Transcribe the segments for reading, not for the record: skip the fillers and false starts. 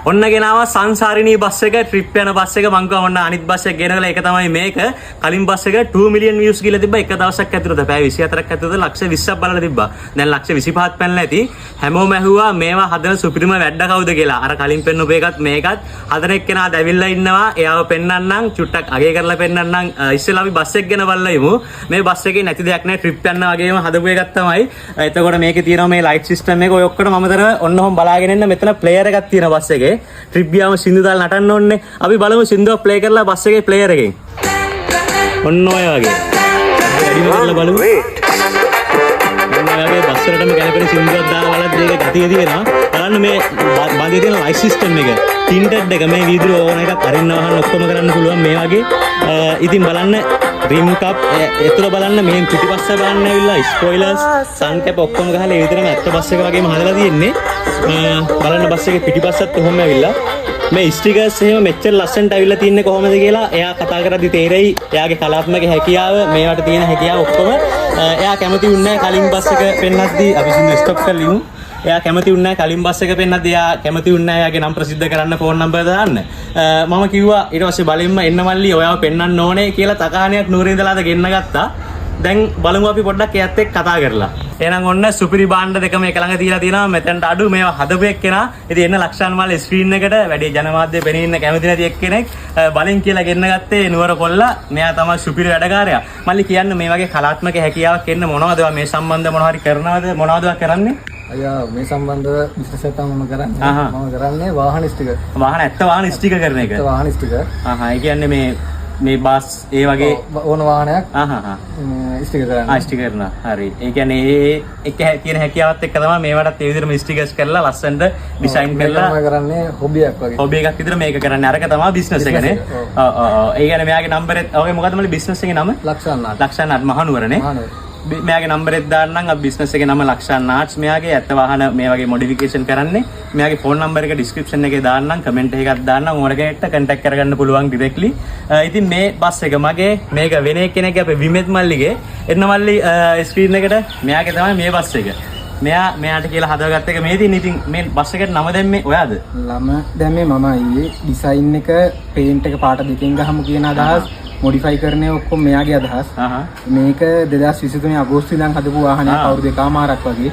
ඔන්න ගෙනාවා සංසාරිනී බස් එක ට්‍රිප් යන බස් එක මං කිව්වා ඔන්න අනිත් බස් එක ගෙනගලා ඒක තමයි මේක. කලින් බස් එක 2 මිලියන් views ගිහලා තිබ්බා එක දවසක් ඇතුළත. පැය 24ක් ඇතුළත ලක්ෂ 20ක් බලලා තිබ්බා. දැන් ලක්ෂ 25ක් පැනලා ඇති. හැමෝම ඇහුවා මේවා හදන සුපිරිම වැඩ කවුද කියලා. අර කලින් පෙන්නපු එකත් මේකත් හදන එක්කෙනා දැවිල්ලා ඉන්නවා. එයාව පෙන්නන්නම් චුට්ටක් අගේ කරලා පෙන්නන්නම්. ඉස්සෙල්ලා අපි බස් එක ගැන බලලා ඉමු. මේ බස් එකේ නැති දෙයක් නෑ ට්‍රිප් යන්න වගේම හදපු එකක් තමයි. එතකොට මේකේ තියෙනවා මේ ලයිට් සිස්ටම් එක. ඔය ඔක්කොම අමතර ඔන්න ඔහොම බලාගෙන ඉන්න මෙතන ප්ලේයර් එකක් තියෙනවා බස් එකේ. ට්‍රිප් ගියාම සින්දු දාලා නටන්න ඕනේ. අපි බලමු සින්දුවක් ප්ලේ කරලා බස් එකේ ප්ලේයර් එකෙන්. ඔන්න ඔය වගේ. වැඩිම කරලා බලමු. ඔන්න ඔය වගේ බස් එකටම කැලපෙන සින්දුවක් දාලා බලද්දි ඒක ගතිය තියෙනවා. බලන්න මේ බාගේ තියෙන ලයිට් සිස්ටම් එක. ටින්ටඩ් එක මේ වීදුරු ඕන එකක් අරින්න වහන්න ඔක්කොම කරන්න පුළුවන් මේ වගේ. ඉතින් බලන්න රිම් කප් එතන බලන්න මේ පිටිපස්ස බලන්න ඇවිල්ලා ස්පොයිලර්ස් සන් කැප් ඔක්කොම ගහලා ඒ විතරම ඇත්ත බස් එක වගේම හදලා තියෙන්නේ. බලන්න බස් එකේ පිටිපස්සත් කොහොම ඇවිල්ලා මේ ස්ටිකර්ස් එහෙම මෙච්චර ලස්සනට ඇවිල්ලා තින්නේ කොහොමද කියලා එයා කතා කරද්දි තේරෙයි. එයාගේ කලාත්මක හැකියාව මේවට තියෙන හැකියාව ඔක්කොම එයා කැමති වුණේ කලින් බස් එක පෙන්නද්දී අපි සින්දු ස්ටොප් කරලා ඉමු. එයා කැමති වුණේ කලින් බස් එක පෙන්නද්දී එයා කැමති වුණේ එයාගේ නම් ප්‍රසිද්ධ කරන්න ෆෝන් නම්බර් දාන්න. මම කිව්වා ඊට පස්සේ බලෙන්ම එන්න මල්ලි ඔයාව පෙන්නන්න ඕනේ කියලා තකහණියක් නూరుේ ඉඳලාද ගෙන්න ගත්තා. දැන් බලමු අපි පොඩ්ඩක් එයාත් එක්ක කතා කරලා. එහෙනම් ඔන්න සුපිරි භාණ්ඩ දෙකම එක ළඟ තියලා තියෙනවා. මෙතනට අඩු මේවා හදපු එක්කෙනා. ඉතින් එන්න ලක්ෂාන් මල්ලේ ස්ක්‍රීන් එකට වැඩි ජනමාධ්‍ය පෙනී ඉන්න කැමති නැති එක්කෙනෙක් බලෙන් කියලා ගෙන්න ගත්තේ නුවර කොල්ලා. මෙයා තමයි සුපිරි වැඩකාරයා. මල්ලි කියන්න මේ වගේ කලාත්මක හැකියාවක් එන්න මොනවද මේ සම්බන්ධ මොනවා හරි කරනවද මොනවද කරන්නේ? අයියා මේ සම්බන්ධව බිස්නස් එකක් මම කරන්නේ. මම කරන්නේ වාහන ස්ටිකර්. වාහන ඇත්ත වාහන ස්ටිකර් කරන එක. ඇත්ත වාහන ස්ටිකර්. ඒ කියන්නේ මේ බස් ඒ වගේ ඕන වාහනයක් ස්ටිකර් කරනවා. ස්ටිකර් කරනවා. හරි. ඒ කියන්නේ ඒ එක තියෙන හැකියාවත් එක්ක තමයි මේවටත් ඒ විදිහටම ස්ටිකර්ස් කරලා ලස්සනට ඩිසයින් කරලා මම කරන්නේ හොබි එකක් වගේ. හොබි එකක් විතර මේක කරන්නේ. අරක තමයි බිස්නස් එකනේ. ඒ කියන්නේ මෙයාගේ නම්බරෙත් ඔගේ මොකද්ද මලි බිස්නස් එකේ නම? ලක්ෂාන් මහනුවරනේ. මෙයාගේ නම්බරෙත් දාන්නම් අපි බිස්නස් එකේ නම ලක්ෂාන් ආර්ට්ස්. මෙයාගේ ඇත්ත වාහන මේ වගේ මොඩිෆිකේෂන් කරන්නේ. මෙයාගේ ෆෝන් නම්බර් එක ඩිස්ක්‍රිප්ෂන් එකේ දාන්නම් කමෙන්ට් එකක් දාන්නම් ඕන කෙනෙක්ට කන්ටැක්ට් කරගන්න පුළුවන් ඩිරෙක්ට්ලි. ඉතින් මේ බස් එක මගේ මේක වෙන කෙනෙක්ගේ අපේ විමෙත් මල්ලිගේ එන්න මල්ලි ස්ක්‍රීන් එකට මෙයාගේ තමයි මේ බස් එක. මෙයාට කියලා හදාගත්ත එක මේ තියෙන. ඉතින් මේ බස් එකට නම දැම්මේ ඔයාද? නම දැම්මේ මම අයියේ. ඩිසයින් එක පේන්ට් එක පාට දෙකෙන් ගහමු කියන අදහස් මොඩිෆයි කරන්නේ ඔක්කොම මෙයාගේ අදහස්. මේක 2023 අගෝස්තු ඉඳන් හදපු වාහනයක් අවුරුදු දෙකමාරක් වගේ.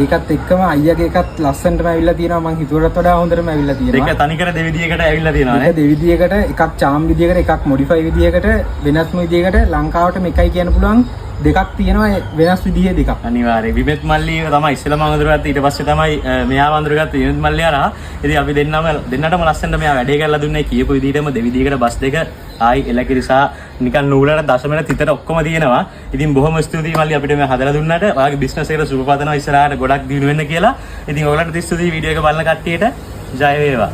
ඒකත් එක්කම අයියාගේ එකත් ලස්සනටම ඇවිල්ලා තියෙනවා. මං හිතුවටත් වඩා හොඳටම ඇවිල්ලා තියෙනවා. ඒක තනිකර දෙවිදියකට ඇවිල්ලා තියෙනවා නේ. ඒක දෙවිදියකට එකක් චාම් විදියකට එකක් මොඩිෆයි විදියකට වෙනස්ම විදියකට ලංකාවට මේකයි කියන්න පුළුවන් දෙකක් තියෙනවා වෙනස් විදිහේ දෙකක්. අනිවාර්යයෙන් විමෙත් මල්ලිය තමයි ඉස්සෙල්ලාම අඳුරගත්තේ. ඊට පස්සේ තමයි මෙයාව අඳුරගත්තේ විමෙත් මල්ලිය අරහා. ඉතින් අපි දෙන්නටම ලස්සනට මෙයා වැඩේ කරලා දුන්නේ කියපු විදිහටම දෙවිදියකට බස් දෙක ආයි එලකිරිසා නිකන් නූලට දශමෙට තිතට ඔක්කොම තියෙනවා. ඉතින් බොහොම ස්තුතියි මල්ලි අපිට මේ හදලා දුන්නාට. ඔයාගේ බිස්නස් එකට සුබ පතනවා ඉස්සරහට ගොඩක් දියුණු වෙන්න කියලා. ඉතින් ඔයාලට ස්තුතියි වීඩියෝ එක බලන කට්ටියට. ජය වේවා.